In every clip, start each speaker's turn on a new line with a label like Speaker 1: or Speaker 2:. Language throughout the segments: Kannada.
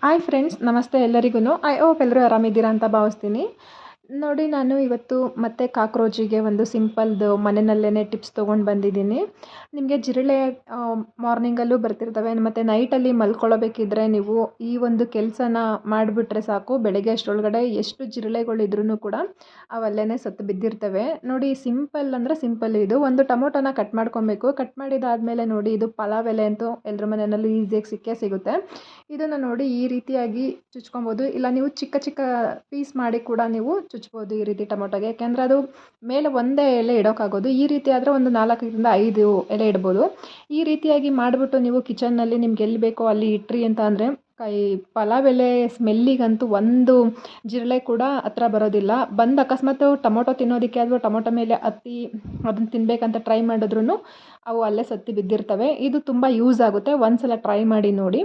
Speaker 1: ಹಾಯ್ ಫ್ರೆಂಡ್ಸ್, ನಮಸ್ತೆ ಎಲ್ಲರಿಗೂ. ಐ ಹೋಪ್ ಎಲ್ಲರೂ ಆರಾಮಿದ್ದೀರಾ ಅಂತ ಭಾವಿಸ್ತೀನಿ. ನೋಡಿ, ನಾನು ಇವತ್ತು ಮತ್ತೆ ಕಾಕ್ರೋಚಿಗೆ ಒಂದು ಸಿಂಪಲ್ದು ಮನೆಯಲ್ಲೇ ಟಿಪ್ಸ್ ತೊಗೊಂಡು ಬಂದಿದ್ದೀನಿ. ನಿಮಗೆ ಜಿರಳೆ ಮಾರ್ನಿಂಗಲ್ಲೂ ಬರ್ತಿರ್ತವೆ, ಮತ್ತು ನೈಟಲ್ಲಿ ಮಲ್ಕೊಳ್ಳೋಬೇಕಿದ್ರೆ ನೀವು ಈ ಒಂದು ಕೆಲಸನ ಮಾಡಿಬಿಟ್ರೆ ಸಾಕು, ಬೆಳಗ್ಗೆ ಅಷ್ಟರೊಳಗಡೆ ಎಷ್ಟು ಜಿರಳೆಗಳಿದ್ರೂ ಕೂಡ ಅವಲ್ಲೇ ಸತ್ತು ಬಿದ್ದಿರ್ತವೆ. ನೋಡಿ, ಸಿಂಪಲ್ ಅಂದರೆ ಸಿಂಪಲ್. ಇದು ಒಂದು ಟೊಮೊಟೊನ ಕಟ್ ಮಾಡ್ಕೊಬೇಕು. ಕಟ್ ಮಾಡಿದಾದಮೇಲೆ ನೋಡಿ, ಇದು ಪಲಾವ್ ಎಲೆ ಅಂತೂ ಎಲ್ಲರ ಮನೆಯಲ್ಲೂ ಈಸಿಯಾಗಿ ಸಿಕ್ಕೇ ಸಿಗುತ್ತೆ. ಇದನ್ನು ನೋಡಿ ಈ ರೀತಿಯಾಗಿ ಚುಚ್ಕೊಬೋದು, ಇಲ್ಲ ನೀವು ಚಿಕ್ಕ ಚಿಕ್ಕ ಪೀಸ್ ಮಾಡಿ ಕೂಡ ನೀವು ಚುಚ್ಬೋದು ಈ ರೀತಿ ಟೊಮೊಟೊಗೆ. ಯಾಕೆಂದರೆ ಅದು ಮೇಲೆ ಒಂದೇ ಎಲೆ ಇಡೋಕ್ಕಾಗೋದು. ಈ ರೀತಿ ಆದರೆ ಒಂದು 4ರಿಂದ 5 ಎಲೆ ಇಡ್ಬೋದು. ಈ ರೀತಿಯಾಗಿ ಮಾಡಿಬಿಟ್ಟು ನೀವು ಕಿಚನ್ನಲ್ಲಿ ನಿಮ್ಗೆ ಎಲ್ಲಿ ಬೇಕೋ ಅಲ್ಲಿ ಇಟ್ರಿ ಅಂತ ಅಂದರೆ ಪಲಾವ್ ಎಲೆ ಸ್ಮೆಲ್ಲಿಗಂತೂ ಒಂದು ಜಿರಳೆ ಕೂಡ ಹತ್ರ ಬರೋದಿಲ್ಲ. ಬಂದು ಅಕಸ್ಮಾತ್ ಟೊಮೊಟೊ ತಿನ್ನೋದಕ್ಕೆ ಅಥವಾ ಟೊಮೊಟೊ ಮೇಲೆ ಹತ್ತಿ ಅದನ್ನು ತಿನ್ನಬೇಕಂತ ಟ್ರೈ ಮಾಡಿದ್ರೂ ಅವು ಅಲ್ಲೇ ಸತ್ತು ಬಿದ್ದಿರ್ತವೆ. ಇದು ತುಂಬ ಯೂಸ್ ಆಗುತ್ತೆ, ಒಂದ್ಸಲ ಟ್ರೈ ಮಾಡಿ ನೋಡಿ.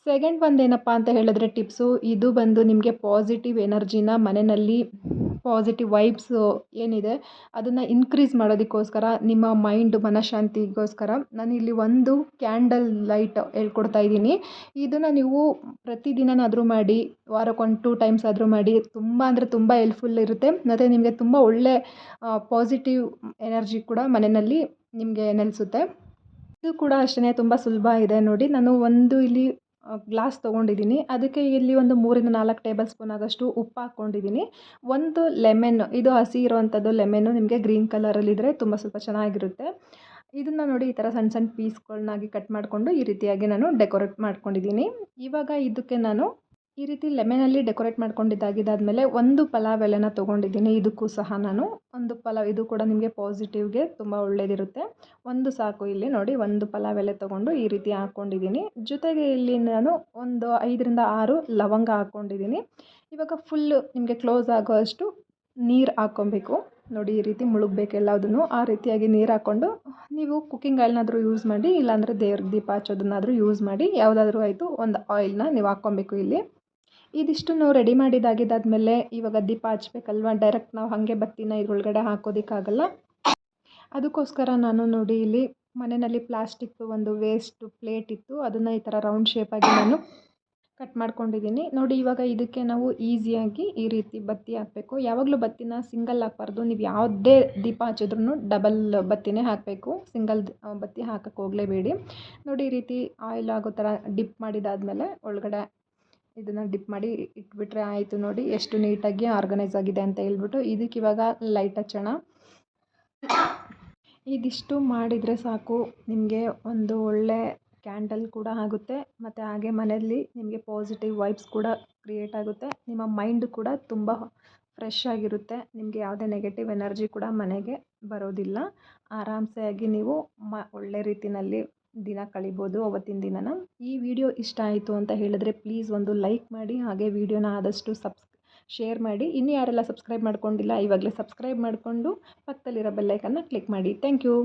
Speaker 1: ಸೆಕೆಂಡ್ ಒಂದು ಏನಪ್ಪ ಅಂತ ಹೇಳಿದ್ರೆ ಟಿಪ್ಸು, ಇದು ಬಂದು ನಿಮಗೆ ಪಾಸಿಟಿವ್ ಎನರ್ಜಿನ ಮನೆಯಲ್ಲಿ, ಪಾಸಿಟಿವ್ ವೈಬ್ಸು ಏನಿದೆ ಅದನ್ನು ಇನ್ಕ್ರೀಸ್ ಮಾಡೋದಕ್ಕೋಸ್ಕರ, ನಿಮ್ಮ ಮೈಂಡ್ ಮನಃಶಾಂತಿಗೋಸ್ಕರ ನಾನಿಲ್ಲಿ ಒಂದು ಕ್ಯಾಂಡಲ್ ಲೈಟ್ ಹೇಳ್ಕೊಡ್ತಾ ಇದ್ದೀನಿ. ಇದನ್ನು ನೀವು ಪ್ರತಿದಿನನಾದರೂ ಮಾಡಿ, ವಾರಕ್ಕೊಂದು 2 ಟೈಮ್ಸ್ ಆದರೂ ಮಾಡಿ. ತುಂಬ ಅಂದರೆ ತುಂಬ ಹೆಲ್ಪ್ಫುಲ್ ಇರುತ್ತೆ, ಮತ್ತು ನಿಮಗೆ ತುಂಬ ಒಳ್ಳೆ ಪಾಸಿಟಿವ್ ಎನರ್ಜಿ ಕೂಡ ಮನೆಯಲ್ಲಿ ನಿಮಗೆ ನೆಲೆಸುತ್ತೆ. ಇದು ಕೂಡ ಅಷ್ಟೇ ತುಂಬ ಸುಲಭ ಇದೆ. ನೋಡಿ, ನಾನು ಒಂದು ಇಲ್ಲಿ ಗ್ಲಾಸ್ ತೊಗೊಂಡಿದ್ದೀನಿ. ಅದಕ್ಕೆ ಇಲ್ಲಿ ಒಂದು 3ರಿಂದ 4 ಟೇಬಲ್ ಸ್ಪೂನ್ ಆಗೋಷ್ಟು ಉಪ್ಪು ಹಾಕ್ಕೊಂಡಿದ್ದೀನಿ. ಒಂದು ಲೆಮನ್, ಇದು ಹಸಿ ಇರೋವಂಥದ್ದು ಲೆಮನ್ನು, ನಿಮಗೆ ಗ್ರೀನ್ ಕಲರಲ್ಲಿದ್ದರೆ ತುಂಬ ಸ್ವಲ್ಪ ಚೆನ್ನಾಗಿರುತ್ತೆ. ಇದನ್ನು ನೋಡಿ ಈ ಥರ ಸಣ್ಣ ಸಣ್ಣ ಪೀಸ್ಗಳನ್ನಾಗಿ ಕಟ್ ಮಾಡಿಕೊಂಡು ಈ ರೀತಿಯಾಗಿ ನಾನು ಡೆಕೋರೇಟ್ ಮಾಡ್ಕೊಂಡಿದ್ದೀನಿ. ಇವಾಗ ಇದಕ್ಕೆ ನಾನು ಈ ರೀತಿ ಲೆಮನಲ್ಲಿ ಡೆಕೋರೇಟ್ ಮಾಡ್ಕೊಂಡಿದ್ದಾಗಿದ್ದಾದಮೇಲೆ ಒಂದು ಪಲಾವ್ ಎಲೆನ ತೊಗೊಂಡಿದ್ದೀನಿ. ಇದಕ್ಕೂ ಸಹ ನಾನು ಒಂದು ಪಲಾವ್, ಇದು ಕೂಡ ನಿಮಗೆ ಪಾಸಿಟಿವ್ಗೆ ತುಂಬ ಒಳ್ಳೆಯದಿರುತ್ತೆ. ಒಂದು ಸಾಕು. ಇಲ್ಲಿ ನೋಡಿ, ಒಂದು ಪಲಾವ್ ಎಲೆ ತೊಗೊಂಡು ಈ ರೀತಿ ಹಾಕ್ಕೊಂಡಿದ್ದೀನಿ. ಜೊತೆಗೆ ಇಲ್ಲಿ ನಾನು ಒಂದು 5ರಿಂದ 6 ಲವಂಗ ಹಾಕ್ಕೊಂಡಿದ್ದೀನಿ. ಇವಾಗ ಫುಲ್ಲು ನಿಮಗೆ ಕ್ಲೋಸ್ ಆಗೋ ಅಷ್ಟು ನೀರು ಹಾಕ್ಕೊಬೇಕು. ನೋಡಿ, ಈ ರೀತಿ ಮುಳುಗಬೇಕು ಎಲ್ಲದನ್ನು. ಆ ರೀತಿಯಾಗಿ ನೀರು ಹಾಕ್ಕೊಂಡು ನೀವು ಕುಕ್ಕಿಂಗ್ ಆಯಿಲ್ನಾದರೂ ಯೂಸ್ ಮಾಡಿ, ಇಲ್ಲಾಂದರೆ ದೇವ್ರಿಗೆ ದೀಪ ಹಚ್ಚೋದನ್ನಾದರೂ ಯೂಸ್ ಮಾಡಿ, ಯಾವುದಾದ್ರೂ ಆಯಿತು. ಒಂದು ಆಯಿಲ್ನ ನೀವು ಹಾಕ್ಕೊಬೇಕು ಇಲ್ಲಿ. ಇದಿಷ್ಟನ್ನು ರೆಡಿ ಮಾಡಿದ್ದಾಗಿದ್ದಾದಮೇಲೆ ಇವಾಗ ದೀಪ ಹಚ್ಬೇಕಲ್ವ. ಡೈರೆಕ್ಟ್ ನಾವು ಹಾಗೆ ಬತ್ತಿನ ಇದ್ರೊಳಗಡೆ ಹಾಕೋದಕ್ಕಾಗಲ್ಲ. ಅದಕ್ಕೋಸ್ಕರ ನಾನು ನೋಡಿ ಇಲ್ಲಿ ಮನೆಯಲ್ಲಿ ಪ್ಲಾಸ್ಟಿಕ್ ಒಂದು ವೇಸ್ಟ್ ಪ್ಲೇಟ್ ಇತ್ತು, ಅದನ್ನು ಈ ಥರ ರೌಂಡ್ ಶೇಪಾಗಿ ನಾನು ಕಟ್ ಮಾಡ್ಕೊಂಡಿದ್ದೀನಿ. ನೋಡಿ, ಇವಾಗ ಇದಕ್ಕೆ ನಾವು ಈಸಿಯಾಗಿ ಈ ರೀತಿ ಬತ್ತಿ ಹಾಕಬೇಕು. ಯಾವಾಗಲೂ ಬತ್ತಿನ ಸಿಂಗಲ್ ಹಾಕಬಾರ್ದು. ನೀವು ಯಾವುದೇ ದೀಪ ಹಚ್ಚಿದ್ರೂ ಡಬಲ್ ಬತ್ತಿನೇ ಹಾಕಬೇಕು, ಸಿಂಗಲ್ ಬತ್ತಿ ಹಾಕಕ್ಕೆ ಹೋಗಲೇಬೇಡಿ. ನೋಡಿ, ಈ ರೀತಿ ಆಯಿಲ್ ಆಗೋ ಥರ ಡಿಪ್ ಮಾಡಿದಾದಮೇಲೆ ಒಳಗಡೆ ಇದನ್ನು ಡಿಪ್ ಮಾಡಿ ಇಟ್ಬಿಟ್ರೆ ಆಯಿತು. ನೋಡಿ ಎಷ್ಟು ನೀಟಾಗಿ ಆರ್ಗನೈಸ್ ಆಗಿದೆ ಅಂತ ಹೇಳ್ಬಿಟ್ಟು. ಇದಕ್ಕೆ ಇವಾಗ ಲೈಟ್ ಹಚ್ಚೋಣ. ಇದಿಷ್ಟು ಮಾಡಿದರೆ ಸಾಕು, ನಿಮಗೆ ಒಂದು ಒಳ್ಳೆ ಕ್ಯಾಂಡಲ್ ಕೂಡ ಆಗುತ್ತೆ, ಮತ್ತು ಹಾಗೆ ಮನೆಯಲ್ಲಿ ನಿಮಗೆ ಪಾಸಿಟಿವ್ ವೈಬ್ಸ್ ಕೂಡ ಕ್ರಿಯೇಟ್ ಆಗುತ್ತೆ. ನಿಮ್ಮ ಮೈಂಡ್ ಕೂಡ ತುಂಬ ಫ್ರೆಶ್ ಆಗಿರುತ್ತೆ. ನಿಮಗೆ ಯಾವುದೇ ನೆಗೆಟಿವ್ ಎನರ್ಜಿ ಕೂಡ ಮನೆಗೆ ಬರೋದಿಲ್ಲ. ಆರಾಮ್ಸೆ ಆಗಿ ನೀವು ಒಳ್ಳೆ ರೀತಿಯಲ್ಲಿ ದಿನ ಕಳಿಬೋದು ಅವತ್ತಿನ ದಿನನ. ಈ ವಿಡಿಯೋ ಇಷ್ಟ ಆಯಿತು ಅಂತ ಹೇಳಿದ್ರೆ ಪ್ಲೀಸ್ ಒಂದು ಲೈಕ್ ಮಾಡಿ, ಹಾಗೆ ವಿಡಿಯೋನ ಆದಷ್ಟು ಶೇರ್ ಮಾಡಿ. ಇನ್ನು ಯಾರೆಲ್ಲ ಸಬ್ಸ್ಕ್ರೈಬ್ ಮಾಡ್ಕೊಂಡಿಲ್ಲ, ಇವಾಗಲೇ ಸಬ್ಸ್ಕ್ರೈಬ್ ಮಾಡಿಕೊಂಡು ಪಕ್ಕದಲ್ಲಿರೋ ಬೆಲ್ಲೈಕನ್ನ ಕ್ಲಿಕ್ ಮಾಡಿ. Thank you.